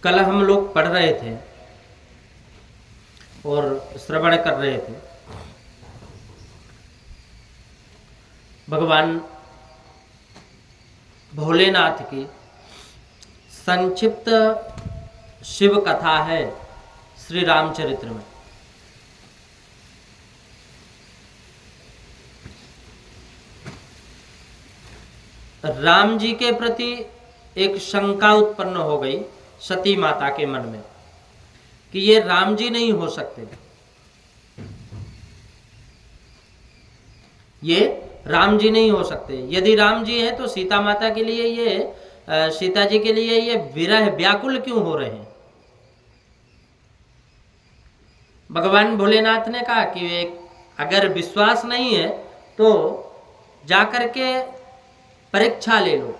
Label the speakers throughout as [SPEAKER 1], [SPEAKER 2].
[SPEAKER 1] कल हम लोग पढ़ रहे थे और श्रवण कर रहे थे भगवान भोलेनाथ की संक्षिप्त शिव कथा है श्री रामचरित्र में। राम जी के प्रति एक शंका उत्पन्न हो गई सती माता के मन में कि ये राम जी नहीं हो सकते, ये राम जी नहीं हो सकते। यदि राम जी हैं तो सीता माता के लिए ये सीता जी के लिए ये विरह व्याकुल क्यों हो रहे हैं। भगवान भोलेनाथ ने कहा कि अगर विश्वास नहीं है तो जाकर के परीक्षा ले लो।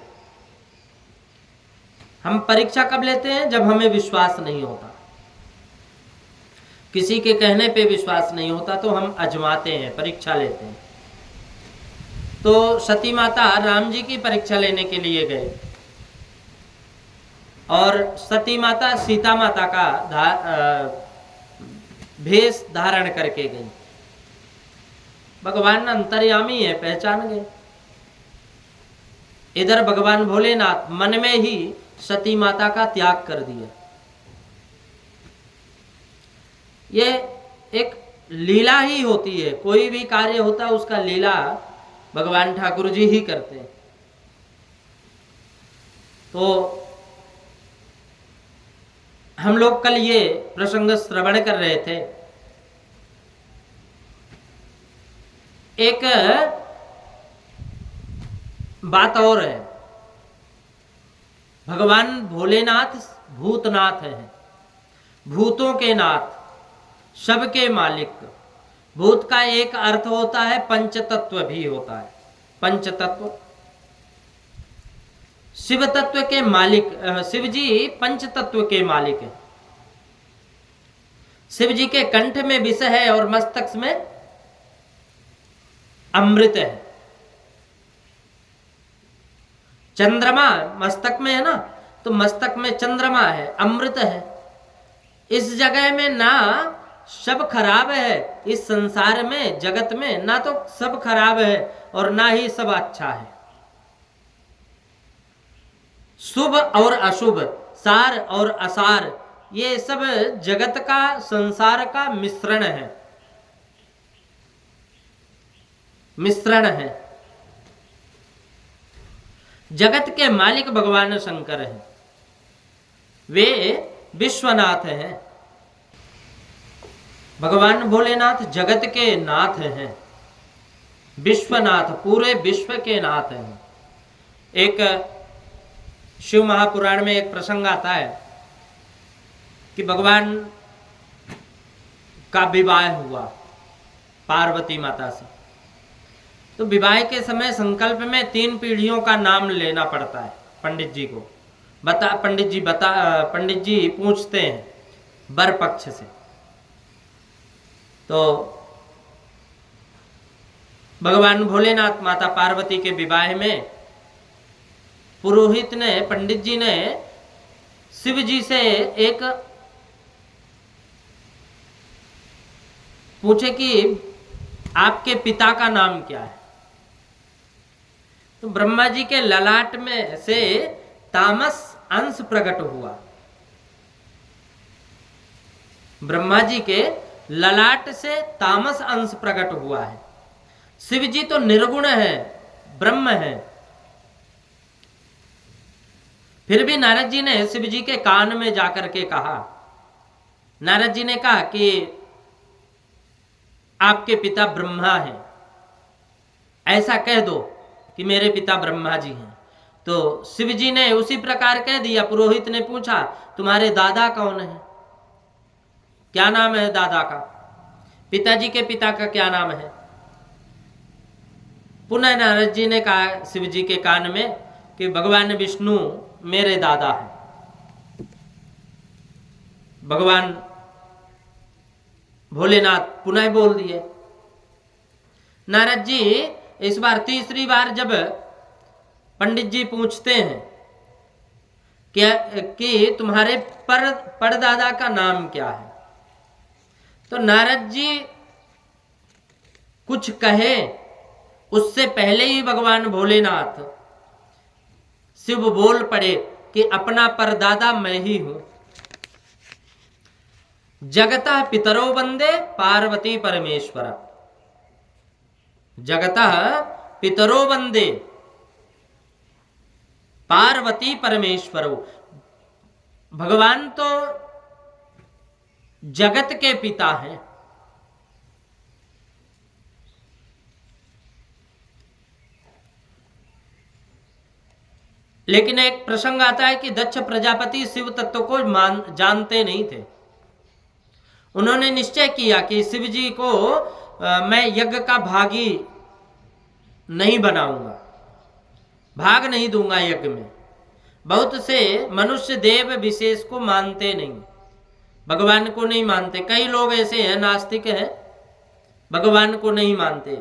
[SPEAKER 1] हम परीक्षा कब लेते हैं? जब हमें विश्वास नहीं होता, किसी के कहने पे विश्वास नहीं होता तो हम आजमाते हैं, परीक्षा लेते हैं। तो सती माता राम जी की परीक्षा लेने के लिए गए और सती माता सीता माता का भेष धारण करके गई। भगवान अंतर्यामी है, पहचान गए। इधर भगवान भोलेनाथ मन में ही सती माता का त्याग कर दिया। ये एक लीला ही होती है, कोई भी कार्य होता है उसका लीला भगवान ठाकुर जी ही करते हैं। तो हम लोग कल ये प्रसंग श्रवण कर रहे थे। एक बात और है, भगवान भोलेनाथ भूतनाथ हैं, भूतों के नाथ, सबके मालिक। भूत का एक अर्थ होता है पंचतत्व भी होता है, पंचतत्व। शिव तत्व के मालिक, शिव जी पंचतत्व के मालिक है। शिव जी के कंठ में विष है और मस्तक में अमृत है। चंद्रमा मस्तक में है ना, तो मस्तक में चंद्रमा है, अमृत है। इस जगह में ना सब खराब है, इस संसार में जगत में ना तो सब खराब है और ना ही सब अच्छा है। शुभ और अशुभ, सार और असार, ये सब जगत का, संसार का मिश्रण है, मिश्रण है। जगत के मालिक भगवान शंकर हैं, वे विश्वनाथ हैं। भगवान भोलेनाथ जगत के नाथ हैं, विश्वनाथ, पूरे विश्व के नाथ हैं। एक शिव महापुराण में एक प्रसंग आता है कि भगवान का विवाह हुआ पार्वती माता से। तो विवाह के समय संकल्प में 3 पीढ़ियों का नाम लेना पड़ता है पंडित जी को। पंडित जी पूछते हैं वर पक्ष से। तो भगवान भोलेनाथ माता पार्वती के विवाह में पुरोहित ने, पंडित जी ने शिव जी से एक पूछे कि आपके पिता का नाम क्या है। तो ब्रह्मा जी के ललाट में से तामस अंश प्रकट हुआ। ब्रह्मा जी के ललाट से तामस अंश प्रकट हुआ है। शिव जी तो निर्गुण है, ब्रह्म है। फिर भी नारद जी ने शिव जी के कान में जाकर के कहा, नारद जी ने कहा कि आपके पिता ब्रह्मा हैं, ऐसा कह दो कि मेरे पिता ब्रह्मा जी हैं। तो शिव जी ने उसी प्रकार कह दिया। पुरोहित ने पूछा तुम्हारे दादा कौन है, क्या नाम है दादा का, पिताजी के पिता का क्या नाम है। पुनः नारद जी ने कहा शिव जी के कान में कि भगवान विष्णु मेरे दादा हैं। भगवान भोलेनाथ पुनः बोल दिए। नारद जी इस बार तीसरी बार जब पंडित जी पूछते हैं कि तुम्हारे परदादा का नाम क्या है। तो नारद जी कुछ कहे उससे पहले ही भगवान भोलेनाथ शिव बोल पड़े कि अपना परदादा मैं ही हूं। जगतः पितरो वंदे पार्वती परमेश्वर। जगतः पितरो वंदे पार्वती परमेश्वरो। भगवान तो जगत के पिता हैं। लेकिन एक प्रसंग आता है कि दक्ष प्रजापति शिव तत्व को जानते नहीं थे। उन्होंने निश्चय किया कि शिव जी को मैं यज्ञ का भागी नहीं बनाऊंगा, भाग नहीं दूंगा यज्ञ में। बहुत से मनुष्य देव विशेष को मानते नहीं, भगवान को नहीं मानते। कई लोग ऐसे हैं, नास्तिक हैं, भगवान को नहीं मानते,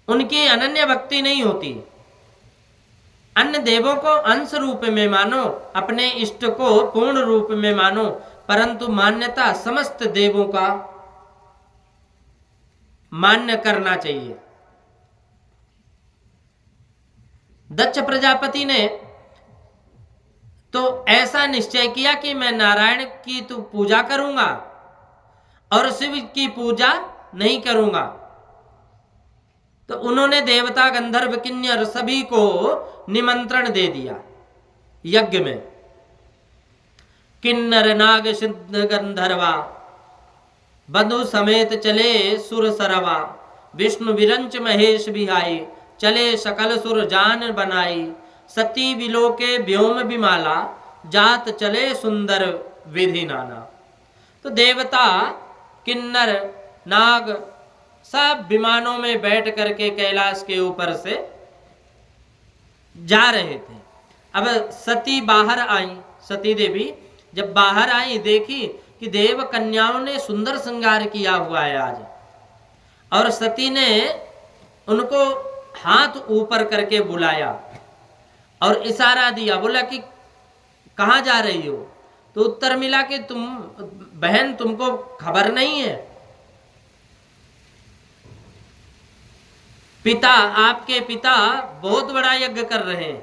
[SPEAKER 1] उनकी अनन्य भक्ति नहीं होती। अन्य देवों को अंश रूप में मानो, अपने इष्ट को पूर्ण रूप में मानो, परंतु मान्यता समस्त देवों का मान्य करना चाहिए। दक्ष प्रजापति ने तो ऐसा निश्चय किया कि मैं नारायण की तो पूजा करूंगा और शिव की पूजा नहीं करूंगा। तो उन्होंने देवता गंधर्व किन्नर सभी को निमंत्रण दे दिया यज्ञ में। किन्नर नाग सिद्ध गंधर्वा बंधु समेत चले सुर सरवा। विष्णु विरंच महेश बिहाई चले सकल सुर जान बनाई। सती विलोके व्योम विमाला जात चले सुंदर विधि नाना। तो देवता किन्नर नाग सब विमानों में बैठ करके कैलाश के ऊपर से जा रहे थे। अब सती बाहर आई, सती देवी जब बाहर आई देखी कि देव कन्याओं ने सुंदर श्रृंगार किया हुआ है आज, और सती ने उनको हाथ ऊपर करके बुलाया और इशारा दिया, बोला कि कहाँ जा रही हो। तो उत्तर मिला कि तुम बहन, तुमको खबर नहीं है, पिता, आपके पिता बहुत बड़ा यज्ञ कर रहे हैं,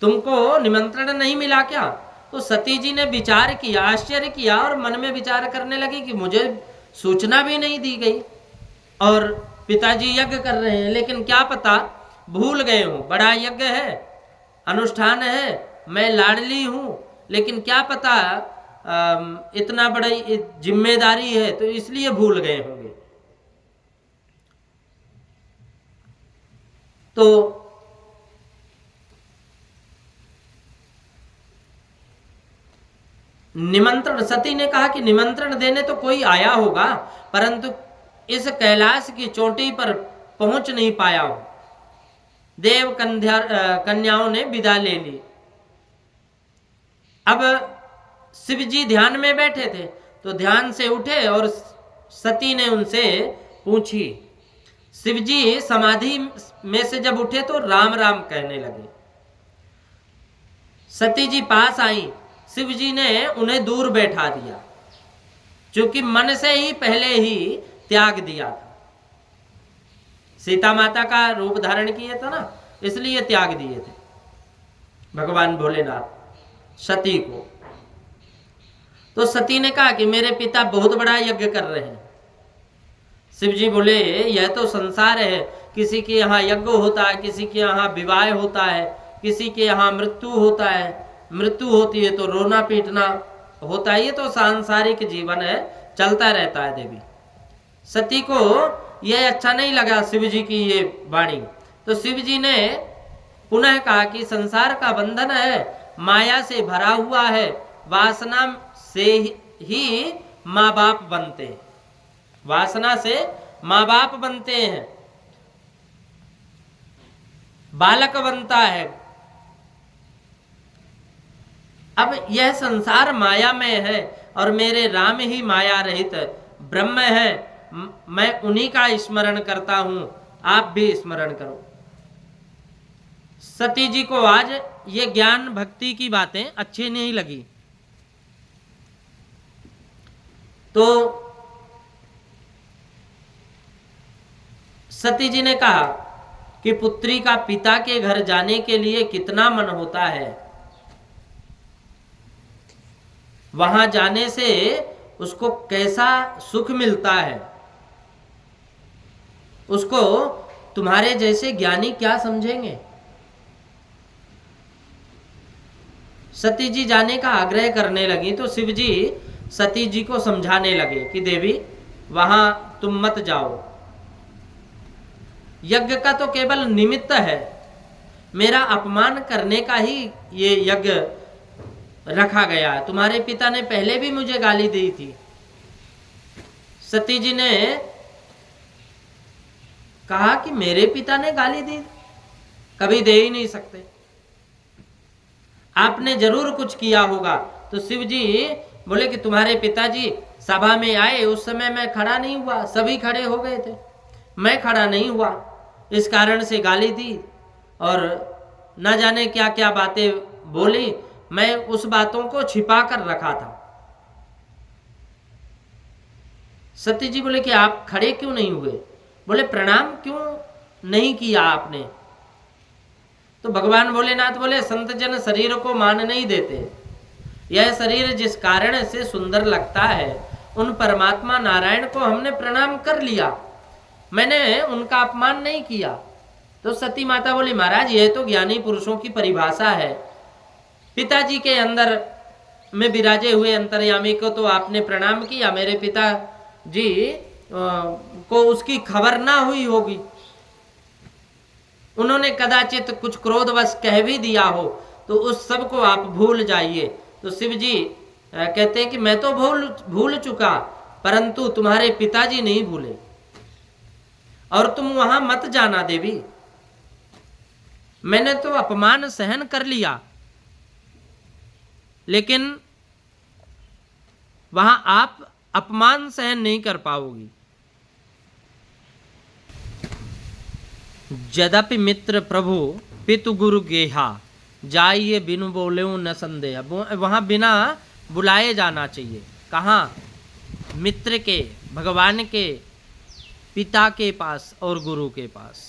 [SPEAKER 1] तुमको निमंत्रण नहीं मिला क्या। तो सती जी ने विचार किया, आश्चर्य किया और मन में विचार करने लगी कि मुझे सूचना भी नहीं दी गई और पिताजी यज्ञ कर रहे हैं, लेकिन क्या पता भूल गए हूं, बड़ा यज्ञ है, अनुष्ठान है, मैं लाडली हूं, लेकिन क्या पता इतना बड़ी जिम्मेदारी है तो इसलिए भूल गए होंगे। तो निमंत्रण, सती ने कहा कि निमंत्रण देने तो कोई आया होगा, परंतु इस कैलाश की चोटी पर पहुंच नहीं पाया हो। देव कन्याओं ने विदा ले ली। अब शिव जी ध्यान में बैठे थे, तो ध्यान से उठे और सती ने उनसे पूछी। शिव जी समाधि में से जब उठे तो राम राम कहने लगे। सती जी पास आई, शिव जी ने उन्हें दूर बैठा दिया, क्योंकि मन से ही पहले ही त्याग दिया था। सीता माता का रूप धारण किए था ना, इसलिए त्याग दिए थे भगवान भोलेनाथ सती को। तो सती ने कहा कि मेरे पिता बहुत बड़ा यज्ञ कर रहे हैं। शिव जी बोले, यह तो संसार है, किसी के यहाँ यज्ञ होता है, किसी के यहाँ विवाह होता है, किसी के यहाँ मृत्यु होता है, मृत्यु होती है तो रोना पीटना होता है, ये तो सांसारिक जीवन है, चलता रहता है। देवी सती को यह अच्छा नहीं लगा शिव जी की ये वाणी, तो शिव जी ने पुनः कहा कि संसार का बंधन है, माया से भरा हुआ है, वासना से ही माँ बाप बनते हैं, वासना से माँ बाप बनते हैं, बालक बनता है। अब यह संसार माया में है और मेरे राम ही माया रहित ब्रह्म है, मैं उन्हीं का स्मरण करता हूं, आप भी स्मरण करो। सती जी को आज ये ज्ञान भक्ति की बातें अच्छी नहीं लगी, तो सती जी ने कहा कि पुत्री का पिता के घर जाने के लिए कितना मन होता है, वहां जाने से उसको कैसा सुख मिलता है, उसको तुम्हारे जैसे ज्ञानी क्या समझेंगे। सती जी जाने का आग्रह करने लगी तो शिव जी सती जी को समझाने लगे कि देवी वहां तुम मत जाओ, यज्ञ का तो केवल निमित्त है, मेरा अपमान करने का ही ये यज्ञ रखा गया है। तुम्हारे पिता ने पहले भी मुझे गाली दी थी। सती जी ने कहा कि मेरे पिता ने गाली दी, कभी दे ही नहीं सकते, आपने जरूर कुछ किया होगा। तो शिव जी बोले कि तुम्हारे पिताजी सभा में आए, उस समय मैं खड़ा नहीं हुआ, सभी खड़े हो गए थे, मैं खड़ा नहीं हुआ, इस कारण से गाली दी और न जाने क्या क्या बातें बोली, मैं उस बातों को छिपा कर रखा था। सती जी बोले कि आप खड़े क्यों नहीं हुए? बोले प्रणाम क्यों नहीं किया आपने? तो भगवान भोलेनाथ बोले संत जन शरीर को मान नहीं देते, यह शरीर जिस कारण से सुंदर लगता है उन परमात्मा नारायण को हमने प्रणाम कर लिया, मैंने उनका अपमान नहीं किया। तो सती माता बोली महाराज यह तो ज्ञानी पुरुषों की परिभाषा है, पिताजी के अंदर में विराजे हुए अंतर्यामी को तो आपने प्रणाम किया, मेरे पिता जी को उसकी खबर ना हुई होगी, उन्होंने कदाचित कुछ क्रोधवश कह भी दिया हो, तो उस सब को आप भूल जाइए। तो शिव जी कहते हैं कि मैं तो भूल चुका, परंतु तुम्हारे पिताजी नहीं भूले, और तुम वहां मत जाना देवी, मैंने तो अपमान सहन कर लिया, लेकिन वहां आप अपमान सहन नहीं कर पाओगी। यद्यपि मित्र प्रभु पितु गुरु गेहा, जाइए बिनु बोले न संदेह। वहां बिना बुलाए जाना चाहिए। कहाँ? मित्र के, भगवान के, पिता के पास और गुरु के पास,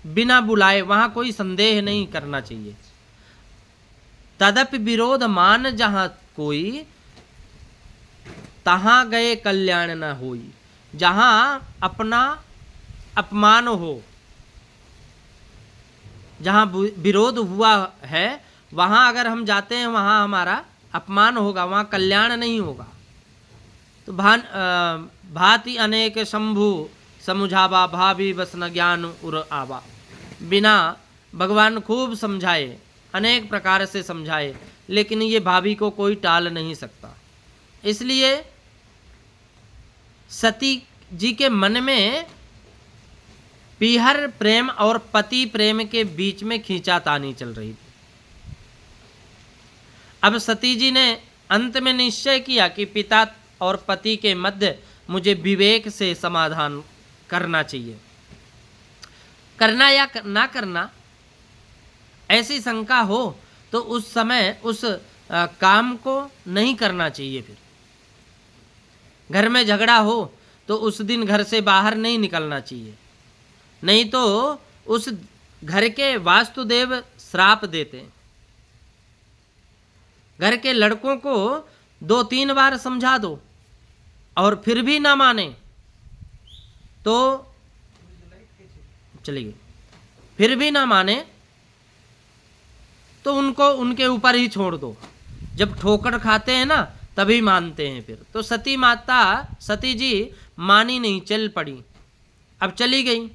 [SPEAKER 1] बिना बुलाए वहां कोई संदेह नहीं करना चाहिए। तदपि विरोध मान जहां कोई, तहां गए कल्याण न होई। जहां अपना अपमान हो, जहां विरोध हुआ है, वहां अगर हम जाते हैं वहां हमारा अपमान होगा, वहां कल्याण नहीं होगा। तो भांति अनेक शंभु समुझावा, भावी बस न ज्ञान उर आवा। बिना भगवान खूब समझाए, अनेक प्रकार से समझाए, लेकिन ये भावी को कोई टाल नहीं सकता। इसलिए सती जी के मन में पीहर प्रेम और पति प्रेम के बीच में खींचातानी चल रही थी। अब सती जी ने अंत में निश्चय किया कि पिता और पति के मध्य मुझे विवेक से समाधान करना चाहिए। करना या ना करना, ऐसी शंका हो तो उस समय उस काम को नहीं करना चाहिए। फिर घर में झगड़ा हो तो उस दिन घर से बाहर नहीं निकलना चाहिए, नहीं तो उस घर के वास्तुदेव श्राप देते हैं। घर के लड़कों को 2-3 बार समझा दो और फिर भी ना माने तो चली गई, फिर भी ना माने तो उनको उनके ऊपर ही छोड़ दो। जब ठोकर खाते हैं ना तभी मानते हैं फिर। तो सती जी मानी नहीं, चल पड़ी। अब चली गई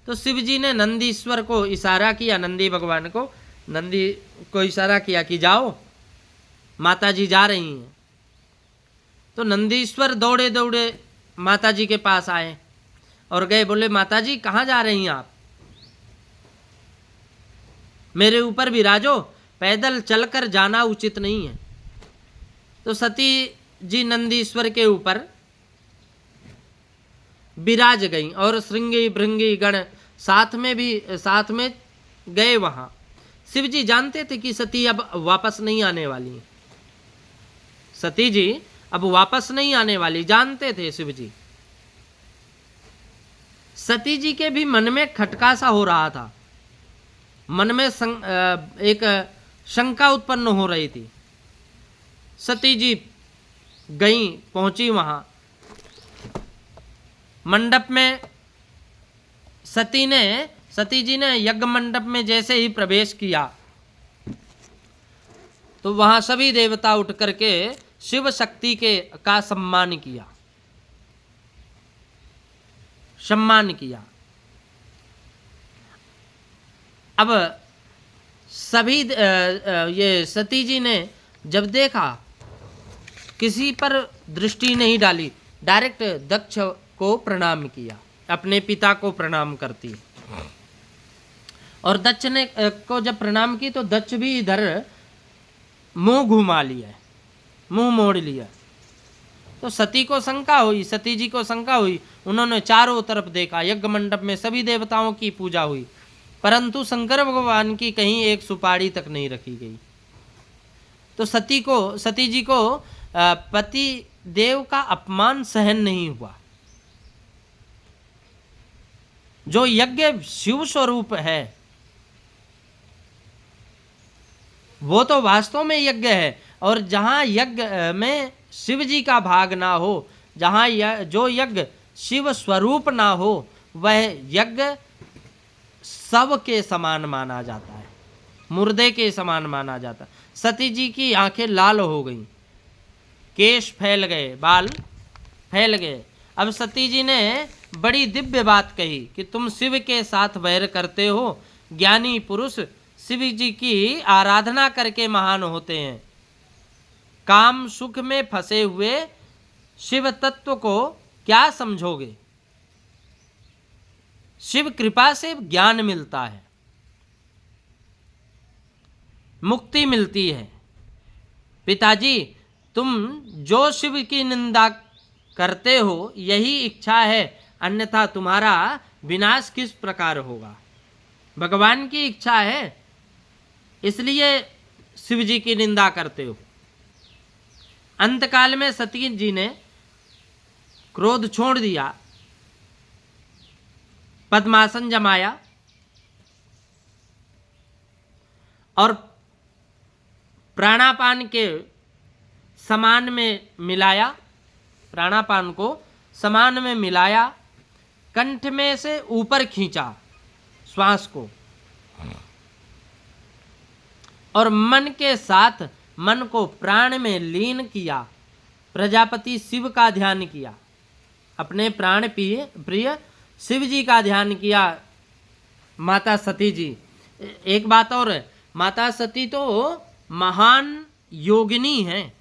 [SPEAKER 1] तो शिव जी ने नंदीश्वर को इशारा किया, नंदी भगवान को, नंदी को इशारा किया कि जाओ, माता जी जा रही हैं। तो नंदीश्वर दौड़े दौड़े माता जी के पास आए और गए, बोले माता जी कहाँ जा रही हैं आप? मेरे ऊपर विराजो, पैदल चलकर जाना उचित नहीं है। तो सती जी नंदीश्वर के ऊपर विराज गई और श्रृंगी भृंगी गण साथ में गए वहां। शिव जी जानते थे कि सती अब वापस नहीं आने वाली, सती जी अब वापस नहीं आने वाली, जानते थे शिव जी। सती जी के भी मन में खटका सा हो रहा था, मन में एक शंका उत्पन्न हो रही थी। सती जी गई, पहुंची वहां मंडप में। सती जी ने यज्ञ मंडप में जैसे ही प्रवेश किया तो वहां सभी देवता उठ करके शिव शक्ति का सम्मान किया। अब सभी ये सती जी ने जब देखा, किसी पर दृष्टि नहीं डाली, डायरेक्ट दक्ष को प्रणाम किया, अपने पिता को प्रणाम करती। और दक्ष ने को जब प्रणाम की तो दक्ष भी इधर मुंह घुमा लिया, मुंह मोड़ लिया। तो सती जी को शंका हुई। उन्होंने चारों तरफ देखा, यज्ञ मंडप में सभी देवताओं की पूजा हुई, परंतु शंकर भगवान की कहीं एक सुपारी तक नहीं रखी गई। तो सती जी को पति देव का अपमान सहन नहीं हुआ। जो यज्ञ शिव स्वरूप है वो तो वास्तव में यज्ञ है, और जहां यज्ञ में शिव जी का भाग ना हो, जहां जो यज्ञ शिव स्वरूप ना हो, वह यज्ञ शव के समान माना जाता है, मुर्दे के समान माना जाता है। सती जी की आंखें लाल हो गईं, केश फैल गए, बाल फैल गए। अब सती जी ने बड़ी दिव्य बात कही कि तुम शिव के साथ वैर करते हो। ज्ञानी पुरुष शिव जी की आराधना करके महान होते हैं। काम सुख में फंसे हुए शिव तत्व को क्या समझोगे? शिव कृपा से ज्ञान मिलता है, मुक्ति मिलती है। पिताजी, तुम जो शिव की निंदा करते हो यही इच्छा है, अन्यथा तुम्हारा विनाश किस प्रकार होगा? भगवान की इच्छा है, इसलिए शिव जी की निंदा करते हो। अंतकाल में सती जी ने क्रोध छोड़ दिया, पद्मासन जमाया और प्राणापान के समान में मिलाया, प्राणापान को समान में मिलाया, कंठ में से ऊपर खींचा श्वास को, और मन के साथ मन को प्राण में लीन किया। प्रजापति शिव का ध्यान किया, अपने प्राण प्रिय शिव जी का ध्यान किया। माता सती जी, एक बात और है, माता सती तो महान योगिनी हैं।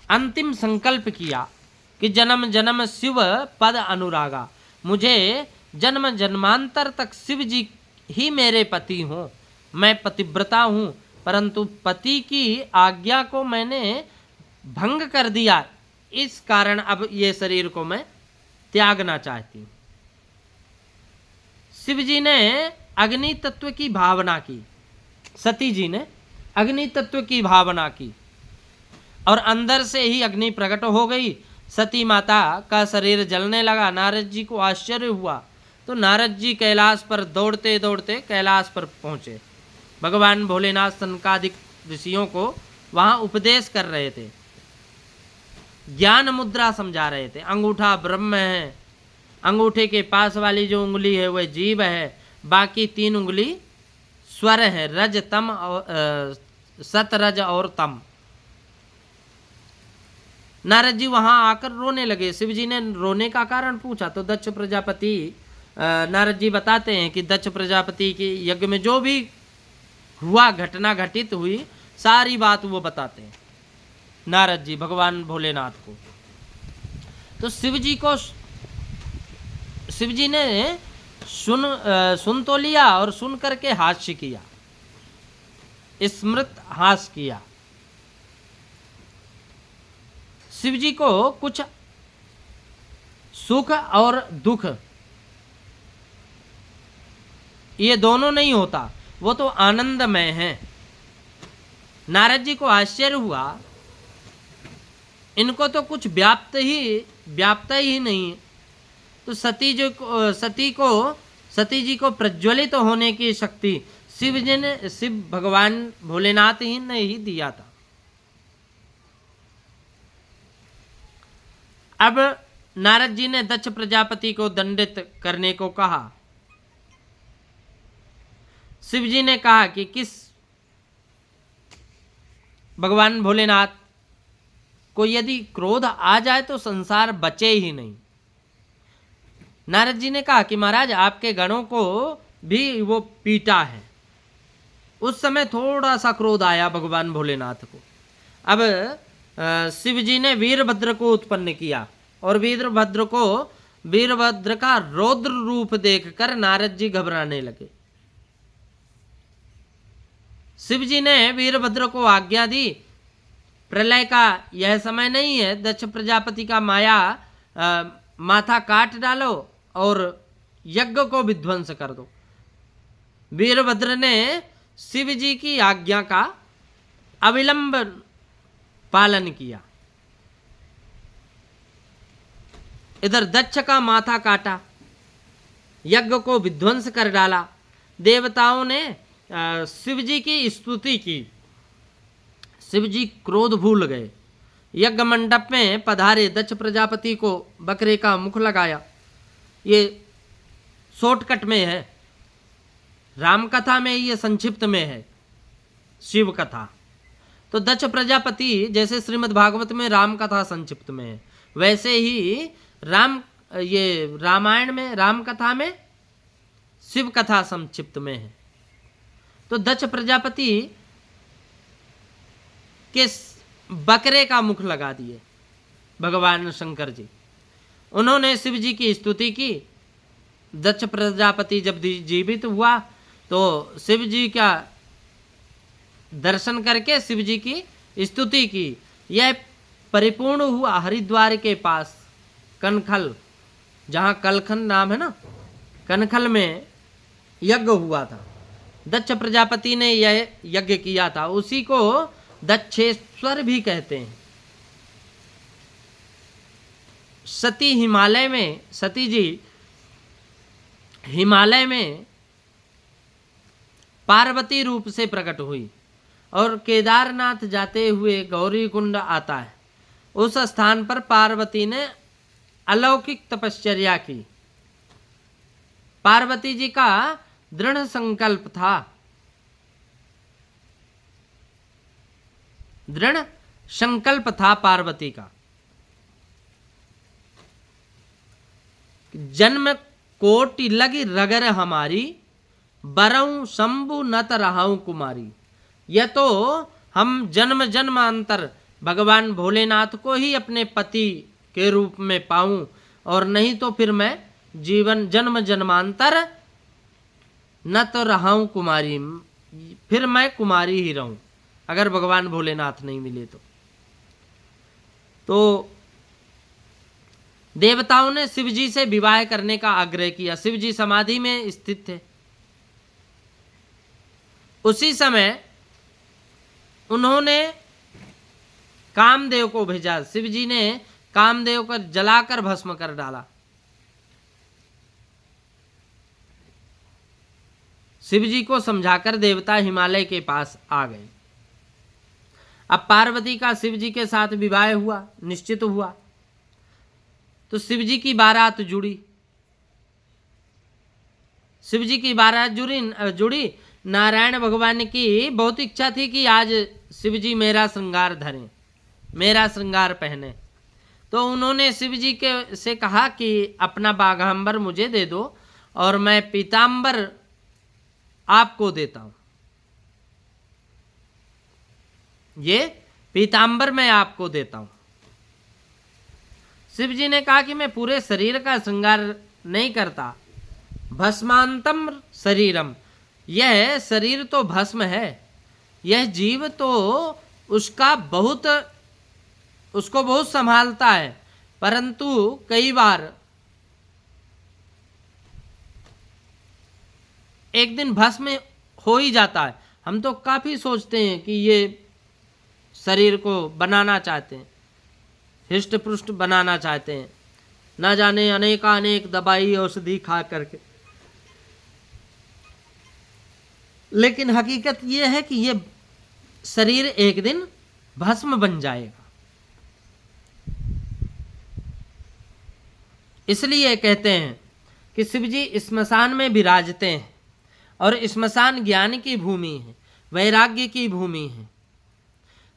[SPEAKER 1] अंतिम संकल्प किया कि जन्म जन्म शिव पद अनुरागा, मुझे जन्म जन्मांतर तक शिव जी ही मेरे पति हों। मैं पतिव्रता हूँ, परंतु पति की आज्ञा को मैंने भंग कर दिया, इस कारण अब ये शरीर को मैं त्यागना चाहती हूँ। शिव जी ने अग्नि तत्व की भावना की, सती जी ने अग्नि तत्व की भावना की, और अंदर से ही अग्नि प्रकट हो गई। सती माता का शरीर जलने लगा। नारद जी को आश्चर्य हुआ, तो नारद जी कैलाश पर दौड़ते दौड़ते कैलाश पर पहुँचे। भगवान भोलेनाथ सनकादिक ऋषियों को वहाँ उपदेश कर रहे थे, ज्ञान मुद्रा समझा रहे थे। अंगूठा ब्रह्म है, अंगूठे के पास वाली जो उंगली है वह जीव है, बाकी 3 उंगली स्वर है, रज तम और सत रज और तम। नारद जी वहां आकर रोने लगे। शिव जी ने रोने का कारण पूछा तो दक्ष प्रजापति, नारद जी बताते हैं कि दक्ष प्रजापति के यज्ञ में जो भी हुआ, घटना घटित हुई, सारी बात वो बताते हैं नारद जी भगवान भोलेनाथ को। तो शिव जी ने सुन तो लिया और सुन करके हास्य किया, स्मृत हास्य किया। शिव जी को कुछ सुख और दुख ये दोनों नहीं होता, वो तो आनंदमय है। नारद जी को आश्चर्य हुआ, इनको तो कुछ व्याप्त ही नहीं। तो सती जी को प्रज्वलित होने की शक्ति शिव भगवान भोलेनाथ ही ने ही दिया था। अब नारद जी ने दक्ष प्रजापति को दंडित करने को कहा। शिव जी ने कहा कि किस भगवान भोलेनाथ को यदि क्रोध आ जाए तो संसार बचे ही नहीं। नारद जी ने कहा कि महाराज आपके गणों को भी वो पीटा है। उस समय थोड़ा सा क्रोध आया भगवान भोलेनाथ को। अब शिव जी ने वीरभद्र को उत्पन्न किया और वीरभद्र का रौद्र रूप देखकर नारद जी घबराने लगे। शिव जी ने वीरभद्र को आज्ञा दी, प्रलय का यह समय नहीं है, दक्ष प्रजापति का माथा काट डालो और यज्ञ को विध्वंस कर दो। वीरभद्र ने शिव जी की आज्ञा का अविलंब पालन किया। इधर दक्ष का माथा काटा, यज्ञ को विध्वंस कर डाला। देवताओं ने शिव जी की स्तुति की। शिव जी क्रोध भूल गए। यज्ञ मंडप में पधारे दक्ष प्रजापति को बकरे का मुख लगाया। ये शॉर्टकट में है, राम कथा में ये संक्षिप्त में है शिव कथा। तो दक्ष प्रजापति जैसे श्रीमद् भागवत में राम कथा संक्षिप्त में है, वैसे ही रामायण में राम कथा में शिव कथा संक्षिप्त में है। तो दक्ष प्रजापति के बकरे का मुख लगा दिए भगवान शंकर जी। उन्होंने शिव जी की स्तुति की। दक्ष प्रजापति जब जीवित हुआ तो शिव जी का दर्शन करके शिव जी की स्तुति की। यह परिपूर्ण हुआ हरिद्वार के पास कनखल, जहाँ कलखन नाम है ना, कनखल में यज्ञ हुआ था। दक्ष प्रजापति ने यह यज्ञ किया था, उसी को दक्षेश्वर भी कहते हैं। सती जी हिमालय में पार्वती रूप से प्रकट हुई और केदारनाथ जाते हुए गौरी कुंड आता है। उस स्थान पर पार्वती ने अलौकिक तपश्चर्या की। पार्वती जी का दृढ़ संकल्प था पार्वती का। जन्म कोटि लगी रगर हमारी, बरऊं शंभु नत रहाऊं कुमारी। यह तो हम जन्म जन्मांतर भगवान भोलेनाथ को ही अपने पति के रूप में पाऊं, और नहीं तो फिर मैं जन्म जन्मांतर न तो रहाऊं कुमारी, फिर मैं कुमारी ही रहूं अगर भगवान भोलेनाथ नहीं मिले तो देवताओं ने शिव जी से विवाह करने का आग्रह किया। शिव जी समाधि में स्थित थे। उसी समय उन्होंने कामदेव को भेजा। शिव जी ने कामदेव को जलाकर भस्म कर डाला। शिव जी को समझाकर देवता हिमालय के पास आ गए। अब पार्वती का शिव जी के साथ विवाह हुआ, निश्चित हुआ। तो शिव जी की बारात जुड़ी। शिव जी की बारात जुड़ी। नारायण भगवान की बहुत इच्छा थी कि आज शिव जी मेरा श्रृंगार धरें, मेरा श्रृंगार पहने। तो उन्होंने शिव जी से कहा कि अपना बाघांबर मुझे दे दो और मैं पीतांबर आपको देता हूं। ये पीतांबर मैं आपको देता हूं। शिव जी ने कहा कि मैं पूरे शरीर का श्रृंगार नहीं करता, भस्मांतम शरीरम। यह शरीर तो भस्म है, यह जीव तो उसको बहुत संभालता है, परंतु कई बार एक दिन भस्म हो ही जाता है। हम तो काफ़ी सोचते हैं कि ये शरीर को बनाना चाहते हैं, हिष्ट पुष्ट बनाना चाहते हैं, ना जाने अनेक दवाई औषधि खा करके, लेकिन हकीकत ये है कि ये शरीर एक दिन भस्म बन जाएगा। इसलिए कहते हैं कि शिव जी स्मशान में विराजते हैं और स्मशान ज्ञान की भूमि है, वैराग्य की भूमि है।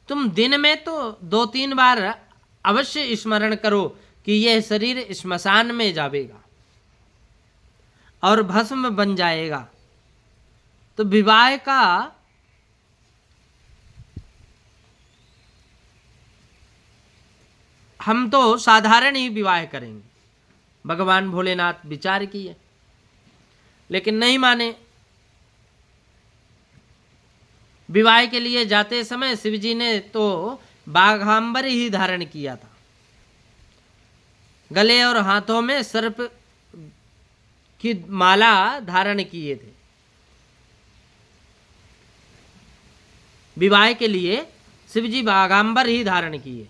[SPEAKER 1] तुम दिन में तो 2-3 बार अवश्य स्मरण करो कि यह शरीर स्मशान में जाएगा और भस्म बन जाएगा। तो विवाह का हम तो साधारण ही विवाह करेंगे, भगवान भोलेनाथ विचार किए, लेकिन नहीं माने। विवाह के लिए जाते समय शिव जी ने तो बाघांबर ही धारण किया था, गले और हाथों में सर्प की माला धारण किए थे। विवाह के लिए शिव जी बाघांबर ही धारण किए।